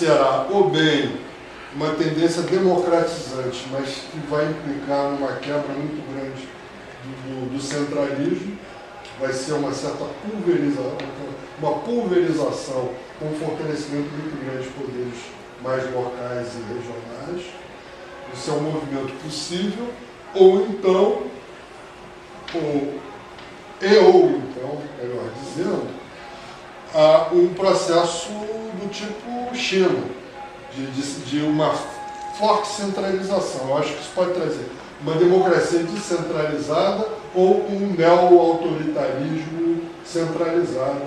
será ou bem uma tendência democratizante, mas que vai implicar numa quebra muito grande do centralismo, vai ser uma certa pulverização, com um fortalecimento muito grande de poderes mais locais e regionais. Isso é um movimento possível, ou então, melhor dizendo, um processo do tipo China, de uma forte centralização. Eu acho que isso pode trazer uma democracia descentralizada ou um neo-autoritarismo centralizado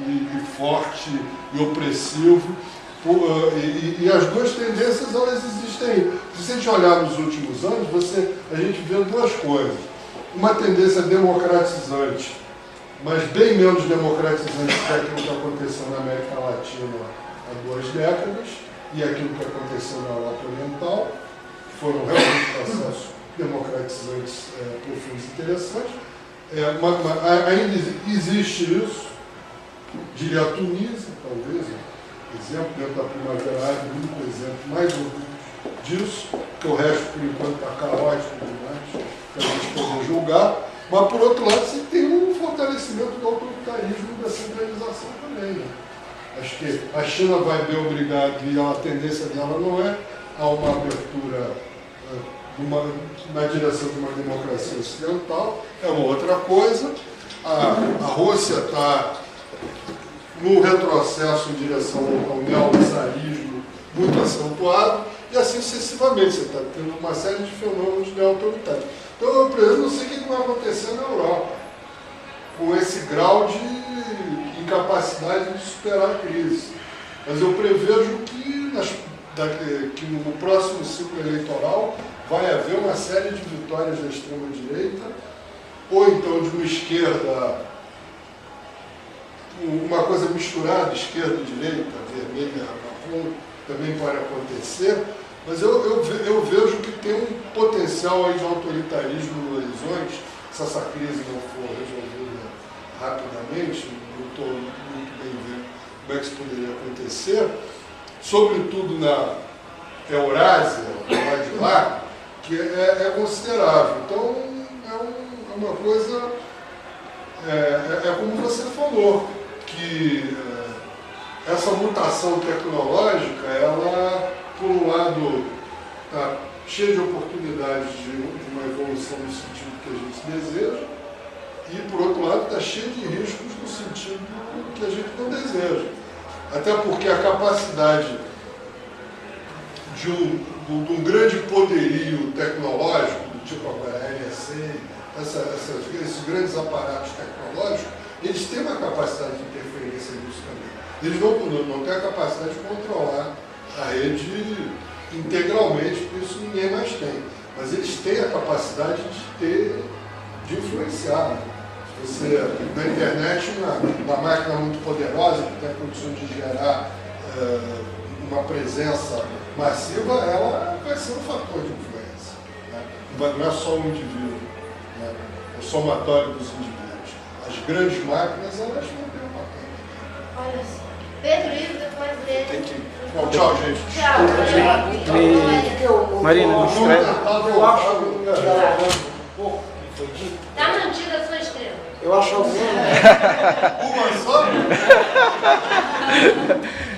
e forte e opressivo. E as duas tendências, elas existem. Se a gente olhar nos últimos anos, a gente vê duas coisas. Uma tendência democratizante, mas bem menos democratizante que aquilo que aconteceu na América Latina há 2 décadas, e aquilo que aconteceu na Europa Oriental, que foram realmente processos democratizantes profundos e interessantes. Ainda existe isso, diria a Tunísia, talvez, exemplo, dentro da Primavera Árabe, o único exemplo mais ouvido disso, que o resto, por enquanto, está caótico demais, para a gente poder julgar. Mas, por outro lado, você tem um fortalecimento do autoritarismo e da centralização também. Né? Acho que a China vai bem obrigada, e a tendência dela não é a uma abertura na direção de uma democracia ocidental, é uma outra coisa. A Rússia está no retrocesso em direção ao neoliberalismo muito acentuado, e assim sucessivamente. Você está tendo uma série de fenômenos neoautoritários. Então, eu, por exemplo, não sei o que vai acontecer na Europa com esse grau de incapacidade de superar a crise. Mas eu prevejo que no próximo ciclo eleitoral vai haver uma série de vitórias da extrema-direita, ou então de uma esquerda, uma coisa misturada, esquerda e direita, vermelha e marrom, também pode acontecer, mas eu vejo que tem um potencial aí de autoritarismo no horizonte, se essa crise não for resolvida rapidamente. Não estou muito bem vendo como é que isso poderia acontecer, sobretudo na Eurásia, lá de lá, que é considerável. Então, é uma coisa, como você falou, que essa mutação tecnológica, ela, por um lado, está cheia de oportunidades de uma evolução no sentido que a gente deseja, e, por outro lado, está cheia de riscos no sentido que a gente não deseja. Até porque a capacidade de um grande poderio tecnológico, do tipo agora a NSA, esses grandes aparatos tecnológicos, eles têm uma capacidade de interferência nisso também. Eles não têm a capacidade de controlar a rede integralmente, porque isso ninguém mais tem. Mas eles têm a capacidade de influenciar. Você, na internet, uma máquina muito poderosa, que tem condições de gerar uma presença massiva, ela vai ser um fator de influência. Né? Não é só o indivíduo, né? O somatório dos indivíduos. As grandes máquinas, elas vão ter um papel. Olha só. Pedro Ivo, depois dele. Tem que... Bom, tchau, gente. Tchau. Marina, me escreve. Eu acho foi dito. Está mantida a sua estrela. Eu acho algumas. Uma só?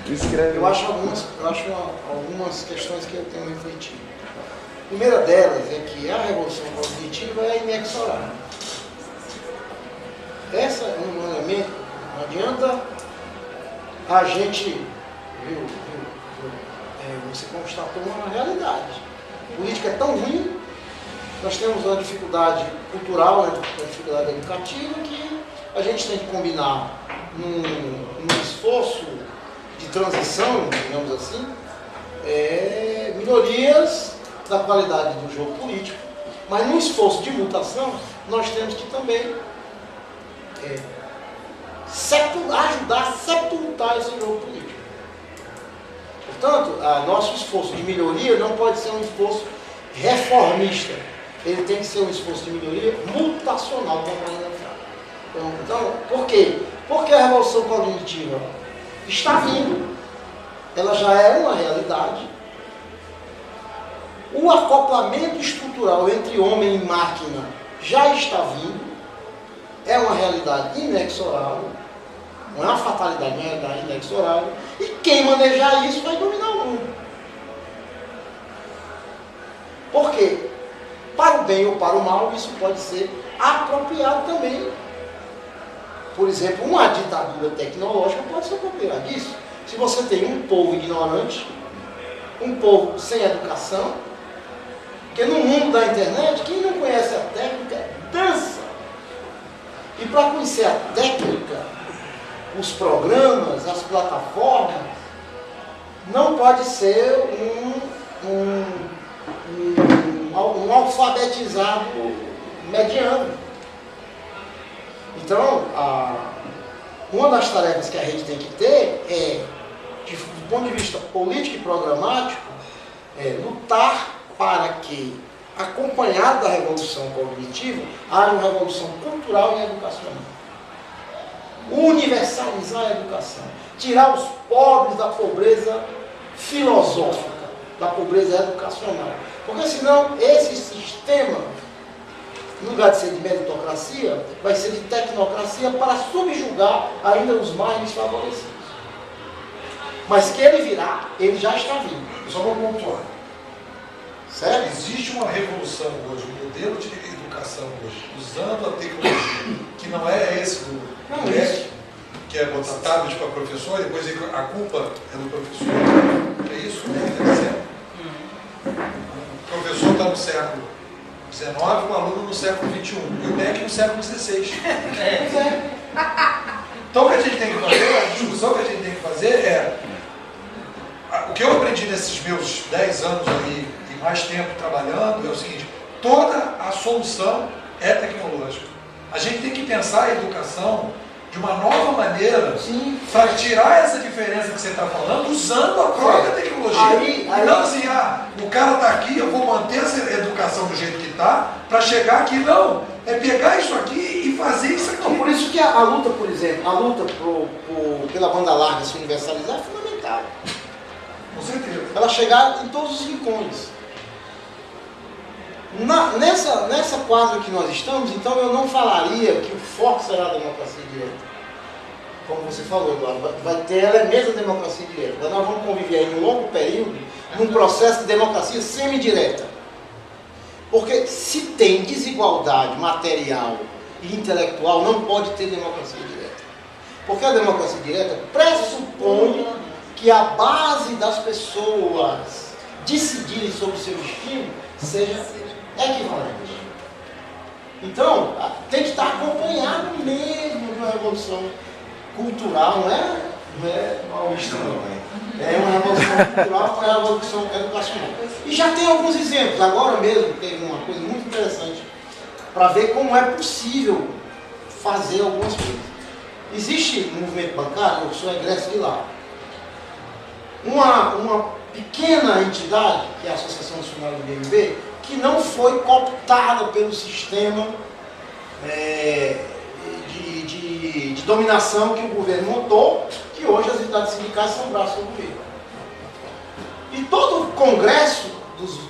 Me escreve. Eu acho algumas questões que eu tenho refletido. A primeira delas é que a revolução cognitiva é inexorável. Essa é um elemento, não adianta a gente, você constatou uma realidade. A política é tão ruim, nós temos uma dificuldade cultural, uma dificuldade educativa, que a gente tem que combinar num esforço de transição, digamos assim, melhorias da qualidade do jogo político, mas num esforço de mutação, nós temos que também ajudar a sepultar esse jogo político. Portanto, nosso esforço de melhoria não pode ser um esforço reformista, ele tem que ser um esforço de melhoria mutacional, como a Ana fala. Então, por quê? Porque a revolução cognitiva está vindo, ela já é uma realidade. O acoplamento estrutural entre homem e máquina já está vindo, é uma realidade inexorável, não é uma fatalidade, é uma realidade inexorável, e quem manejar isso vai dominar o mundo. Por quê? Para o bem ou para o mal, isso pode ser apropriado também. Por exemplo, uma ditadura tecnológica pode se apropriar disso. Se você tem um povo ignorante, um povo sem educação, porque no mundo da internet, quem não conhece a técnica, dança. E para conhecer a técnica, os programas, as plataformas, não pode ser um alfabetizado mediano. Então, uma das tarefas que a gente tem que ter é, do ponto de vista político e programático, lutar para que, acompanhado da revolução cognitiva, haja uma revolução cultural e educacional. Universalizar a educação. Tirar os pobres da pobreza filosófica, da pobreza educacional. Porque senão esse sistema, em lugar de ser de meritocracia, vai ser de tecnocracia para subjugar ainda os mais desfavorecidos. Mas que ele virá, ele já está vindo. Só vou pontuar. Certo? Existe uma revolução hoje, um modelo de educação hoje, usando a tecnologia, que não é esse do MEC, que é botar tablet para professor e depois a culpa é do professor. É isso que o MEC está dizendo. O professor está no século XIX, o aluno no século XXI, e o MEC no século XVI. Então o que a gente tem que fazer, a discussão que a gente tem que fazer é, o que eu aprendi nesses meus 10 anos aí, e mais tempo trabalhando, é o seguinte: toda a solução é tecnológica. A gente tem que pensar a educação de uma nova maneira para tirar essa diferença que você está falando, usando a própria tecnologia. Não assim, o cara está aqui, eu vou manter essa educação do jeito que está, para chegar aqui. Não, é pegar isso aqui e fazer isso aqui. Não, por isso que a luta, por exemplo, a luta pela banda larga se universalizar é fundamental. Com certeza. Ela chegar em todos os rincões. Nessa quadra que nós estamos, então eu não falaria que o foco será a democracia direta. Como você falou, Eduardo, vai ter elementos da democracia direta. Mas nós vamos conviver aí num longo período num processo de democracia semidireta. Porque se tem desigualdade material e intelectual, não pode ter democracia direta. Porque a democracia direta pressupõe que a base das pessoas decidirem sobre o seu destino seja equivalente. Então, tem que estar acompanhado mesmo de uma revolução cultural, não é uma revolução cultural, não é uma revolução educacional. E já tem alguns exemplos. Agora mesmo teve uma coisa muito interessante para ver como é possível fazer algumas coisas. Existe um movimento bancário, eu sou egresso de lá. Uma pequena entidade, que é a Associação Nacional do BMB, que não foi cooptada pelo sistema de dominação que o governo montou, que hoje as entidades sindicais são braços do governo. E todo o congresso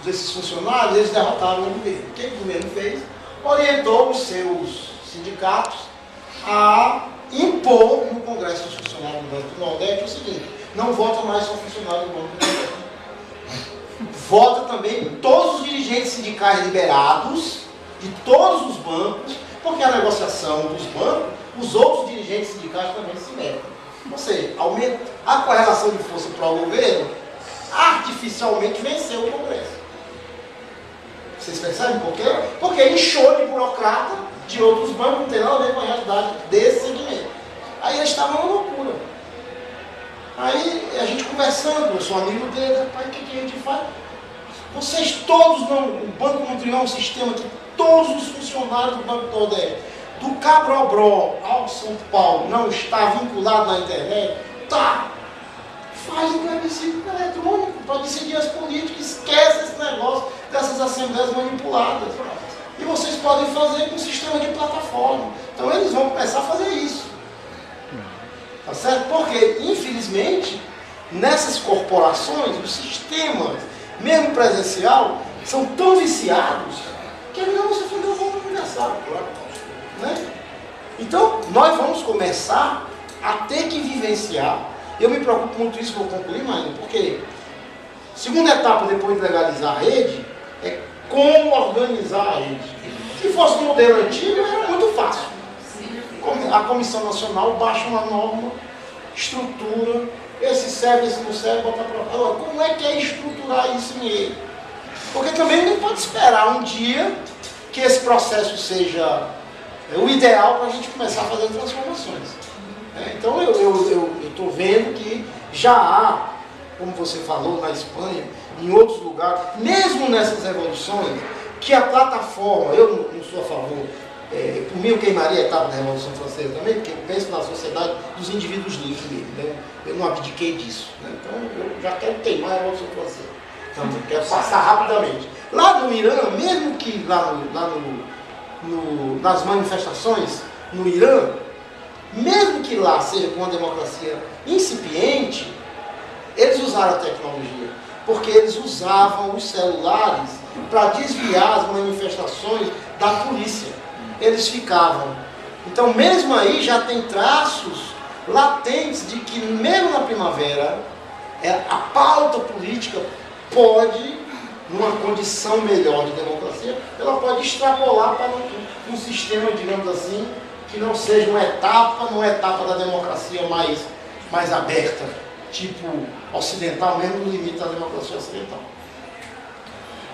desses funcionários, eles derrotaram o governo. O que o governo fez? Orientou os seus sindicatos a impor no congresso dos funcionários do Banco do Nordeste o seguinte: não vota mais só funcionário do Banco do Nordeste. Vota também todos os dirigentes sindicais liberados de todos os bancos, porque a negociação dos bancos, os outros dirigentes sindicais também se metem. Ou seja, aumenta a correlação de força para o governo, artificialmente venceu o Congresso. Vocês percebem por quê? Porque inchou de burocrata de outros bancos, não tem nada a ver com a realidade desse segmento. Aí eles estavam uma loucura. Aí a gente conversando, eu sou amigo deles, rapaz, o que a gente faz? Vocês todos não, o banco não criou um sistema que todos os funcionários do Banco do Nordeste, do Cabrobró ao São Paulo, não está vinculado na internet? Tá! Faz um plebiscito eletrônico para decidir as políticas, esquece esse negócio dessas assembleias manipuladas. E vocês podem fazer com um sistema de plataforma. Então eles vão começar a fazer isso. Tá certo? Porque, infelizmente, nessas corporações, os sistemas, mesmo presencial, são tão viciados que eles não se fundam como universal, né? Então, nós vamos começar a ter que vivenciar. Eu me preocupo muito isso, vou concluir, mas porque segunda etapa depois de legalizar a rede é como organizar a rede. Se fosse no modelo antigo, era muito fácil. A Comissão Nacional baixa uma norma, estrutura, esse serve, esse não serve, bota para fora. Agora, como é que é estruturar isso em ele? Porque também não pode esperar um dia que esse processo seja o ideal para a gente começar a fazer transformações. Então eu estou vendo que já há, como você falou, na Espanha, em outros lugares, mesmo nessas revoluções, que a plataforma, eu não sou a favor, por mim eu queimaria a etapa da Revolução Francesa também, porque eu penso na sociedade dos indivíduos livres mesmo, né? Eu não abdiquei disso, né? Então eu já quero queimar a Revolução Francesa, então eu quero passar rapidamente. Lá no Irã, mesmo que nas manifestações no Irã, mesmo que lá seja com uma democracia incipiente, eles usaram a tecnologia, porque eles usavam os celulares para desviar as manifestações da polícia. Eles ficavam. Então, mesmo aí, já tem traços latentes de que, mesmo na primavera, a pauta política pode, numa condição melhor de democracia, ela pode extrapolar para um sistema, digamos assim, que não seja uma etapa da democracia mais aberta, tipo ocidental, mesmo no limite da democracia ocidental.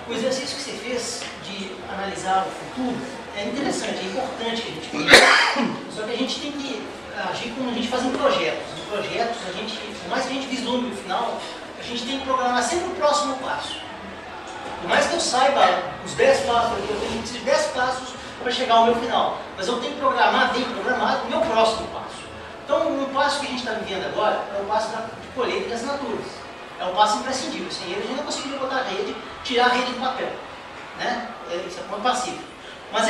O exercício que você fez de analisar o futuro é interessante, é importante que a gente faça. Só que a gente tem que agir como a gente faz em projetos. Em projetos, por mais que a gente vislumbre o final, a gente tem que programar sempre o próximo passo. Por mais que eu saiba os 10 passos, eu tenho que 10 passos para chegar ao meu final. Mas eu tenho que programar, o meu próximo passo. Então, um passo que a gente está vivendo agora é o passo de colheita de assinaturas. É um passo imprescindível. Sem ele, a gente não conseguiria botar a rede, tirar a rede do papel. Né? Isso é ponto pacífico. Mas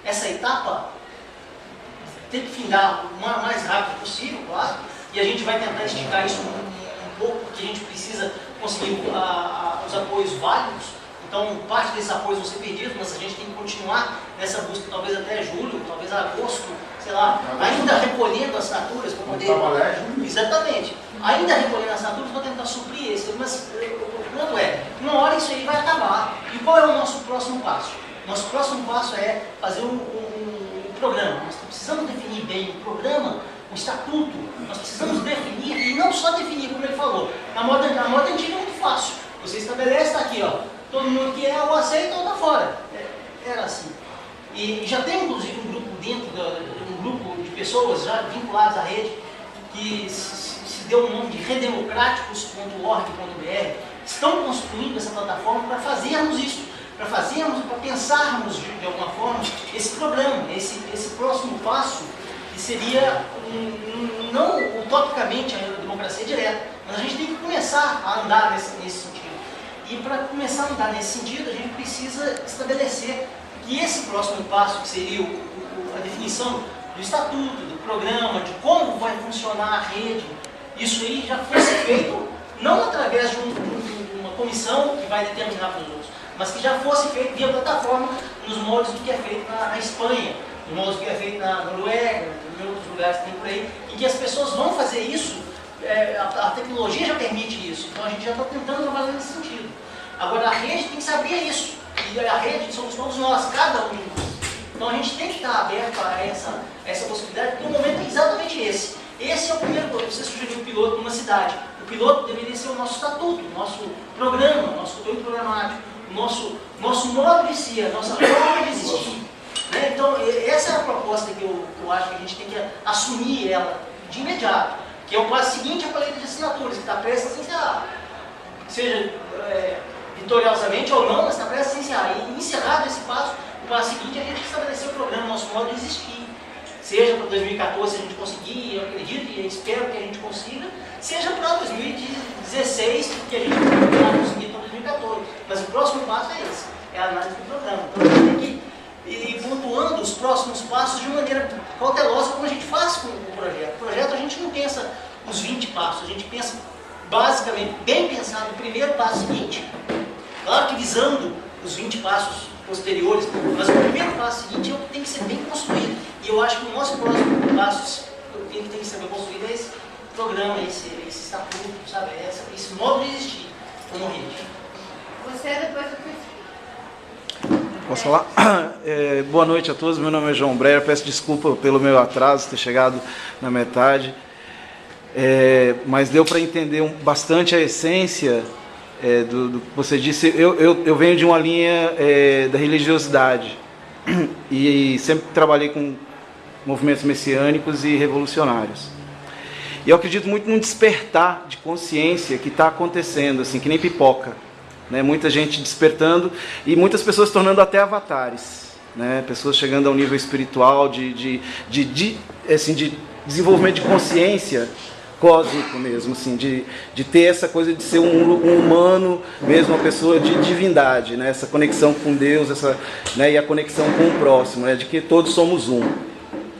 essa etapa tem que findar o mais rápido possível, claro, e a gente vai tentar esticar isso um pouco, porque a gente precisa conseguir os apoios válidos. Então, parte desses apoios vão ser perdidos, mas a gente tem que continuar nessa busca, talvez até julho, talvez agosto, sei lá, ainda recolhendo assinaturas para poder... Exatamente. Ainda recolhendo assinaturas para tentar suprir esse, mas o ponto é, uma hora isso aí vai acabar. E qual é o nosso próximo passo? Nosso próximo passo é fazer um programa. Nós precisamos definir bem o programa, o estatuto, nós precisamos definir, e não só definir, como ele falou. Na moda antiga é muito fácil. Você estabelece, está aqui, ó. Todo mundo que é ou aceita ou está fora. Era assim. E já tem inclusive um grupo um grupo de pessoas já vinculadas à rede, que se deu o nome de redemocráticos.org.br, estão construindo essa plataforma para fazermos isso, para pensarmos de alguma forma esse programa, esse próximo passo, que seria não utopicamente a democracia direta, mas a gente tem que começar a andar nesse sentido. E para começar a andar nesse sentido, a gente precisa estabelecer que esse próximo passo, que seria a definição do estatuto, do programa, de como vai funcionar a rede, isso aí já fosse feito, não através de uma comissão que vai determinar para os outros, mas que já fosse feito via plataforma, nos moldes do que é feito na Espanha, nos moldes do que é feito na Noruega, em outros lugares que tem por aí, em que as pessoas vão fazer isso. A tecnologia já permite isso, então a gente já está tentando trabalhar nesse sentido. Agora a rede tem que saber isso, e a rede somos todos nós, cada um de nós. Então a gente tem que estar aberto a essa possibilidade, porque o momento é exatamente esse. Esse é o primeiro, você sugeriu o piloto numa cidade. O piloto deveria ser o nosso estatuto, o nosso programa, o nosso conteúdo programático, o nosso modo de ser, a nossa forma de existir. Né? Então essa é a proposta que eu acho que a gente tem que assumir ela de imediato. Que é o passo seguinte à colheita de assinaturas, que está prestes a se encerrar. Seja vitoriosamente ou não, mas está prestes a se encerrar. E encerrado esse passo, o passo seguinte é a gente estabelecer o programa, nosso modo de existir. Seja para 2014, se a gente conseguir, eu acredito e espero que a gente consiga, seja para 2016, porque a gente não vai conseguir para 2014. Mas o próximo passo é esse, é a análise do programa. Então a gente tem que ir pontuando os próximos passos de maneira cautelosa, como a gente faz com o projeto. O projeto a gente não pensa os 20 passos. A gente pensa basicamente, bem pensado, o primeiro passo seguinte, claro que visando os 20 passos posteriores, mas o primeiro passo seguinte é o que tem que ser bem construído. E eu acho que o nosso próximo passo que tem que ser bem construído é esse programa, esse estatuto, sabe? Esse modo de existir como rede. Você depois do que... Posso falar? Boa noite a todos, meu nome é João Breyer, peço desculpa pelo meu atraso, ter chegado na metade, mas deu para entender bastante a essência do que você disse. Eu venho de uma linha da religiosidade e sempre trabalhei com movimentos messiânicos e revolucionários. E eu acredito muito num despertar de consciência que está acontecendo, assim, que nem pipoca. Né? Muita gente despertando e muitas pessoas se tornando até avatares. Né? Pessoas chegando ao nível espiritual de desenvolvimento de consciência cósmico mesmo, assim, de ter essa coisa de ser um humano mesmo, uma pessoa de divindade, né? Essa conexão com Deus, né? E a conexão com o próximo, né? De que todos somos um.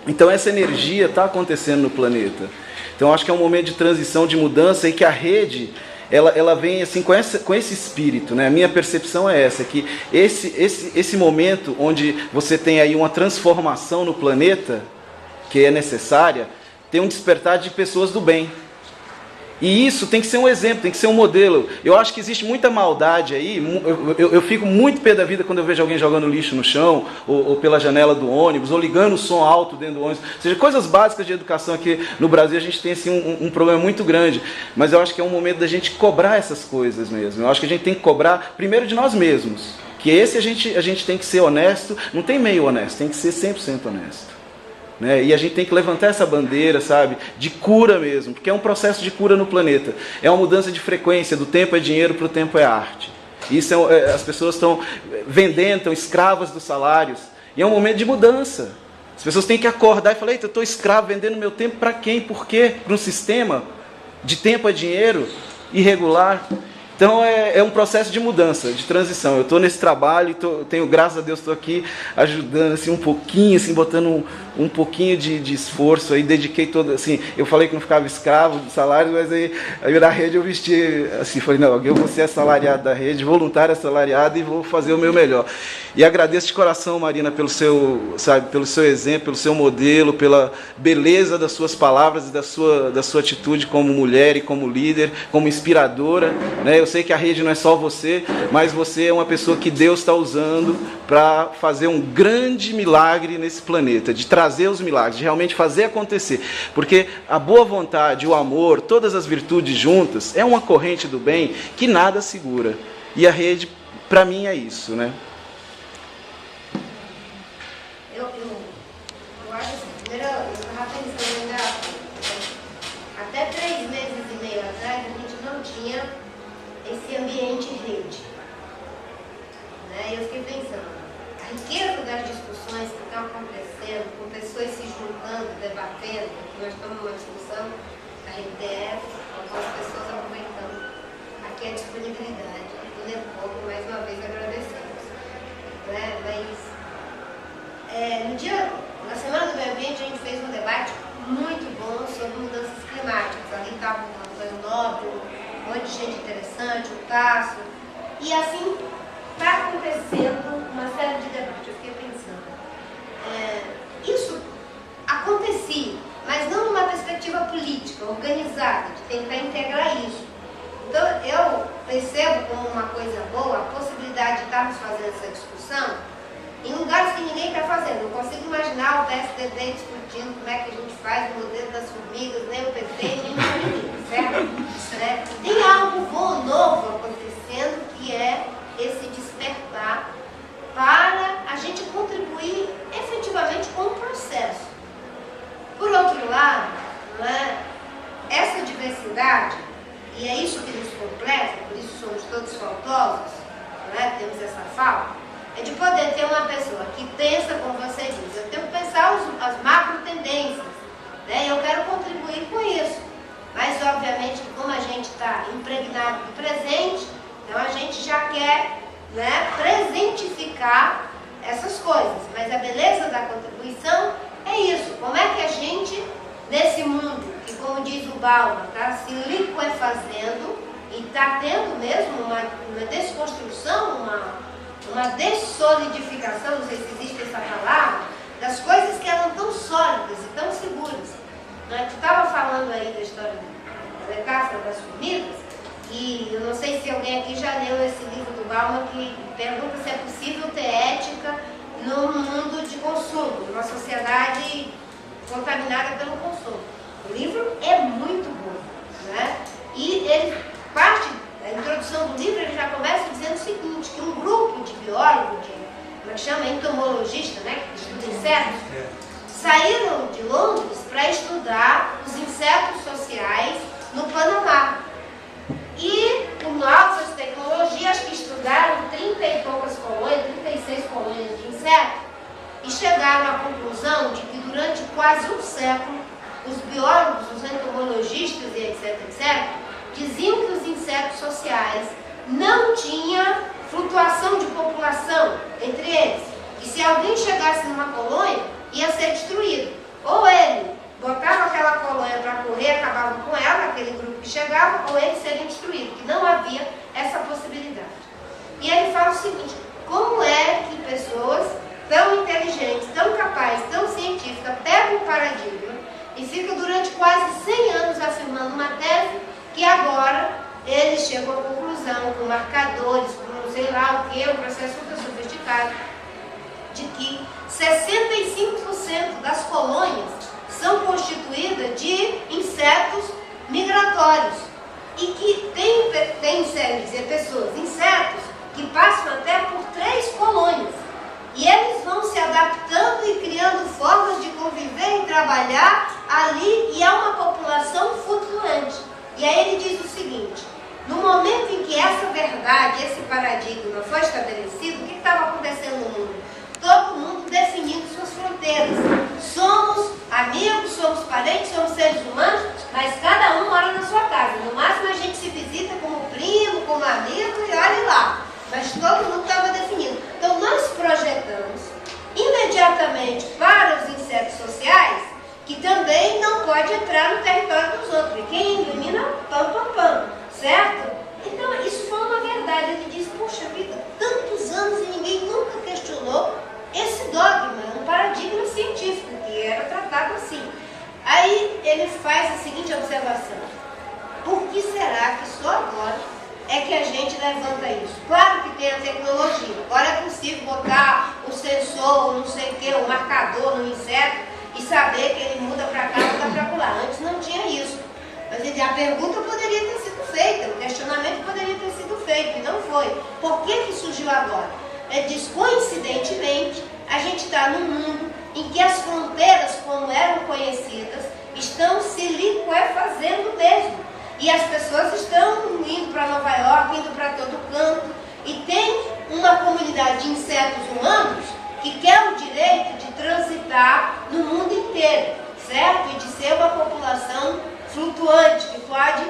Então essa energia está acontecendo no planeta. Então acho que é um momento de transição, de mudança, e que a rede ela vem assim com esse espírito, né? A minha percepção é essa, que esse momento onde você tem aí uma transformação no planeta que é necessária, tem um despertar de pessoas do bem. E isso tem que ser um exemplo, tem que ser um modelo. Eu acho que existe muita maldade aí. Eu fico muito pé da vida quando eu vejo alguém jogando lixo no chão, ou pela janela do ônibus, ou ligando o som alto dentro do ônibus. Ou seja, coisas básicas de educação aqui no Brasil, a gente tem assim, um problema muito grande. Mas eu acho que é um momento da gente cobrar essas coisas mesmo. Eu acho que a gente tem que cobrar primeiro de nós mesmos. Que esse a gente tem que ser honesto, não tem meio honesto, tem que ser 100% honesto. Né? E a gente tem que levantar essa bandeira, sabe, de cura mesmo, porque é um processo de cura no planeta. É uma mudança de frequência, do tempo é dinheiro para o tempo é arte. Isso as pessoas estão vendendo, estão escravas dos salários, e é um momento de mudança. As pessoas têm que acordar e falar: eita, eu estou escravo, vendendo meu tempo para quem? Por quê? Para um sistema de tempo é dinheiro irregular. Então é um processo de mudança, de transição. Eu estou nesse trabalho, tenho, graças a Deus, estou aqui ajudando assim, um pouquinho, assim, botando um pouquinho de esforço, aí dediquei todo, assim, eu falei que não ficava escravo do salário, mas aí na rede eu vesti, assim, falei, não, eu vou ser assalariado da rede, voluntário assalariado, e vou fazer o meu melhor. E agradeço de coração, Marina, pelo seu exemplo, pelo seu modelo, pela beleza das suas palavras e da sua atitude como mulher e como líder, como inspiradora, né? Eu sei que a rede não é só você, mas você é uma pessoa que Deus está usando para fazer um grande milagre nesse planeta, de trazer os milagres, de realmente fazer acontecer. Porque a boa vontade, o amor, todas as virtudes juntas, é uma corrente do bem que nada segura. E a rede, para mim, é isso, né? Eu acho assim, primeiro, eu estava pensando ainda, até 3 meses e meio atrás, a gente não tinha esse ambiente rede. Né? E eu fiquei pensando, a riqueza das discussões que estão acontecendo, com pessoas se juntando, debatendo, que nós estamos numa discussão da RTF, com as pessoas aproveitando aqui a disponibilidade. E pouco, mais uma vez, agradecemos. Né? Mas, na Semana do Meio Ambiente, a gente fez um debate muito bom sobre mudanças climáticas. Ali estava o Antônio Nobre, um monte de gente interessante, o Cássio. E assim, está acontecendo uma série de debates. Eu fiquei pensando. Isso acontecia, mas não numa perspectiva política, organizada, de tentar integrar isso. Então, eu percebo como uma coisa boa a possibilidade de estarmos fazendo essa discussão em lugares que ninguém está fazendo. Eu consigo imaginar o PSDB discutindo como é que a gente faz o modelo das formigas, nem o PT, nem o ninguém, certo? Tem algo bom, novo acontecendo, que é esse despertar para a gente contribuir efetivamente com o processo. Por outro lado, essa diversidade, e é isso que nos completa, por isso somos todos faltosos, temos essa falta, é de poder ter uma pessoa que pensa, como você diz, eu tenho que pensar as macro tendências, né? Eu quero contribuir com isso. Mas, obviamente, que como a gente está impregnado do presente, então a gente já quer, presentificar essas coisas. Mas a beleza da contribuição é isso. Como é que a gente, nesse mundo, que como como diz o Bauman, está se liquefazendo e está tendo mesmo uma desconstrução, uma dessolidificação, não sei se existe essa palavra, das coisas que eram tão sólidas e tão seguras. Né? Tu estava falando aí da história da metáfora das formigas, e eu não sei se alguém aqui já leu esse livro do Bauman que pergunta se é possível ter ética no mundo de consumo, numa sociedade contaminada pelo consumo. O livro é muito bom, né? E ele parte da introdução do livro, ele já começa dizendo o seguinte, que um grupo de biólogos, como é que chama, entomologista, né, que estuda insetos, saíram de Londres para estudar os insetos sociais no Panamá. E com novas tecnologias que estudaram 30 e poucas colônias, 36 colônias de insetos, e chegaram à conclusão de que durante quase um século, os biólogos, os entomologistas e etc., diziam que os insetos sociais não tinham flutuação de população entre eles. E se alguém chegasse numa colônia, ia ser destruído. Ou ele botava aquela colônia para correr, acabava com ela, aquele grupo que chegava, ou eles seriam destruídos, que não havia essa possibilidade. E ele fala o seguinte, como é que pessoas tão inteligentes, tão capazes, tão científicas, pegam um paradigma e ficam durante quase 100 anos afirmando uma tese que agora eles chegam à conclusão, com marcadores, com sei lá o que, um processo super sofisticado, de que 65% das colônias são constituídas de insetos migratórios e que tem pessoas, insetos, que passam até por 3 colônias. E eles vão se adaptando e criando formas de conviver e trabalhar ali, e é uma população flutuante. E aí ele diz o seguinte, no momento em que essa verdade, esse paradigma foi estabelecido, o que estava acontecendo no mundo? Todo mundo definindo suas fronteiras. Somos amigos, somos parentes, somos seres humanos, mas cada um mora na sua casa. No máximo a gente se visita como primo, como amigo e olhe lá. Mas todo mundo estava definido. Então nós projetamos imediatamente para os insetos sociais que também não pode entrar no território dos outros. E quem elimina, pam, pam, pam. Certo? Então isso foi uma verdade. Ele diz, puxa vida, tantos anos e ninguém nunca questionou esse dogma, um paradigma científico que era tratado assim. Aí ele faz a seguinte observação. Por que será que só agora é que a gente levanta isso? Claro que tem a tecnologia. Agora é possível botar o sensor, não sei o que, o marcador no inseto e saber que ele muda para cá, muda para lá. Antes não tinha isso. Mas a pergunta poderia ter sido feita, o questionamento poderia ter sido feito, e não foi. Por que surgiu agora? Ele diz, coincidentemente, a gente está num mundo em que as fronteiras, como eram conhecidas, estão se liquefazendo mesmo. E as pessoas estão indo para Nova York, indo para todo canto, e tem uma comunidade de insetos humanos que quer o direito de transitar no mundo inteiro, certo? E de ser uma população flutuante, que pode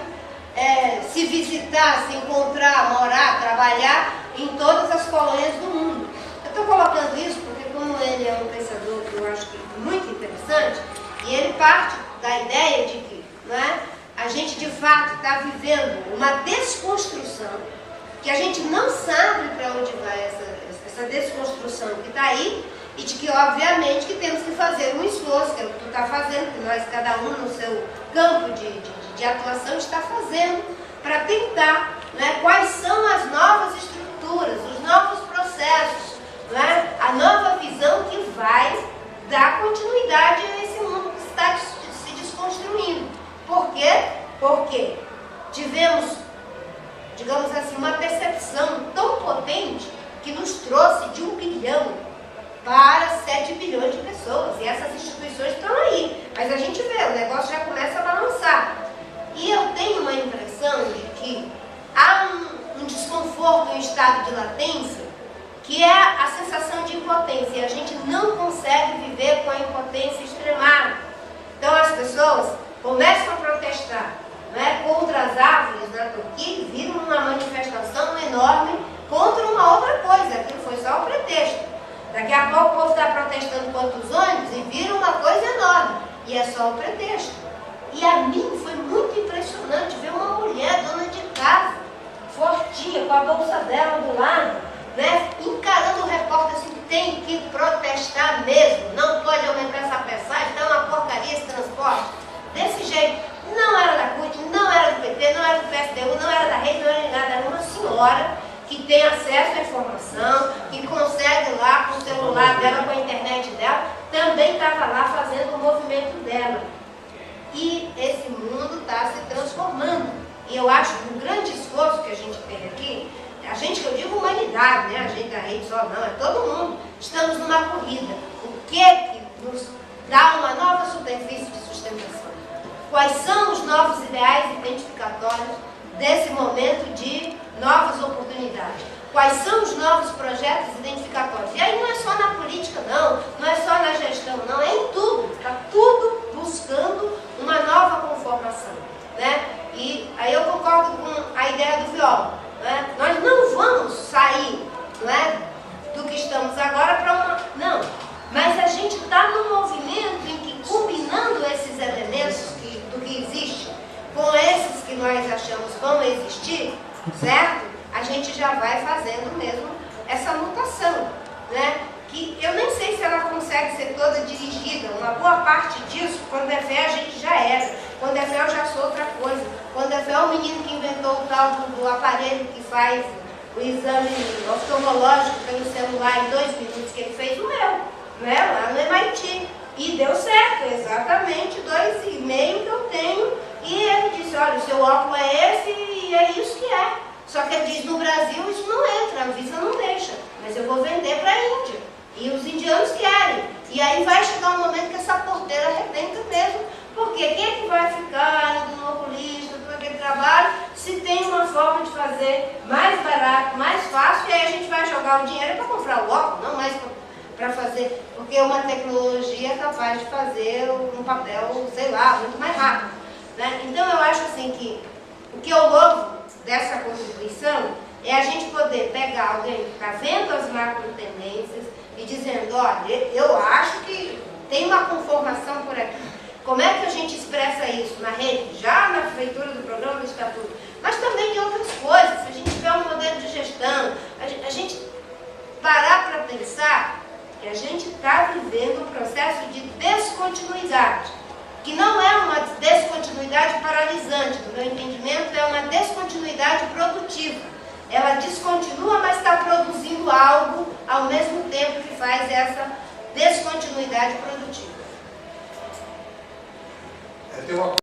se visitar, se encontrar, morar, trabalhar em todas as colônias do mundo. Eu estou colocando isso porque, como ele é um pensador que eu acho que é muito interessante, e ele parte da ideia de que, né, a gente de fato está vivendo uma desconstrução, que a gente não sabe para onde vai essa desconstrução que está aí, e de que, obviamente, que temos que fazer um esforço, que é o que tu está fazendo, que nós, cada um no seu campo de atuação, está fazendo, para tentar, né, quais são as novas estruturas, os novos processos, né, a nova visão que vai dar continuidade a esse mundo que está se desconstruindo. Por quê? Porque tivemos, digamos assim, uma percepção tão potente que nos trouxe de 1 bilhão para 7 bilhões de pessoas. E essas instituições estão aí. Mas a gente vê, o negócio já começa a balançar. E eu tenho uma impressão de que há um desconforto, um estado de latência, que é a sensação de impotência. E a gente não consegue viver com a impotência extremada. Então as pessoas começam a protestar, né, contra as árvores na Turquia e viram uma manifestação enorme contra uma outra coisa. Aquilo foi só o pretexto. Daqui a pouco o povo está protestando contra os ônibus e vira uma coisa enorme. E é só o pretexto. E a mim foi muito impressionante ver uma mulher, dona de casa, fortinha, com a bolsa dela do lado, né, encarando o repórter assim, tem que protestar mesmo, não pode aumentar essa passagem, está uma porcaria esse transporte. Desse jeito, não era da CUT, não era do PT, não era do PSDU, não era da rede, não era de nada, era uma senhora que tem acesso à informação, que consegue lá com o celular dela, com a internet dela, também estava lá fazendo o movimento dela. E esse mundo está se transformando. E eu acho que um grande esforço que a gente tem aqui, a gente que eu digo humanidade, né? A gente da rede só não, é todo mundo. Estamos numa corrida. O que nos dá uma nova superfície de sustentação? Quais são os novos ideais identificatórios desse momento de novas oportunidades? Quais são os novos projetos identificatórios? E aí não é só na política não, não é só na gestão não, é em tudo. Está tudo buscando uma nova conformação, né? E aí eu concordo com a ideia do Viola, né? Nós não vamos sair, não é, do que estamos agora para uma... Não, mas a gente está num movimento em que, combinando esses elementos do que existe com esses que nós achamos vão existir, certo? A gente já vai fazendo mesmo essa mutação, né? Que eu nem sei se ela consegue ser toda dirigida. Uma boa parte disso, quando é fé, a gente já era. Quando é fé, eu já sou outra coisa. Quando é fé, é o menino que inventou o tal do aparelho que faz o exame oftalmológico pelo celular em 2 minutos, que ele fez o meu, né? Lá no MIT. E deu certo, exatamente 2,5 que eu tenho. E ele disse, olha, o seu óculos é esse e é isso que é. Só que ele diz, no Brasil isso não entra, a Anvisa não deixa. Mas eu vou vender para a Índia. E os indianos querem. E aí vai chegar um momento que essa porteira arrebenta mesmo. Porque quem é que vai ficar no oculista, todo aquele trabalho, se tem uma forma de fazer mais barato, mais fácil, e aí a gente vai jogar o dinheiro para comprar o óculos, não mais para fazer, porque uma tecnologia é capaz de fazer um papel, sei lá, muito mais rápido, né? Então eu acho assim que o que eu louvo dessa contribuição é a gente poder pegar alguém que está vendo as macro tendências e dizendo, olha, eu acho que tem uma conformação por aqui. Como é que a gente expressa isso na rede? Já na feitura do programa do Estatuto, mas também de outras coisas. Se a gente tiver um modelo de gestão, a gente parar para pensar que a gente está vivendo um processo de descontinuidade, que não é uma descontinuidade paralisante, no meu entendimento, é uma descontinuidade produtiva. Ela descontinua, mas está produzindo algo ao mesmo tempo que faz essa descontinuidade produtiva. Tem uma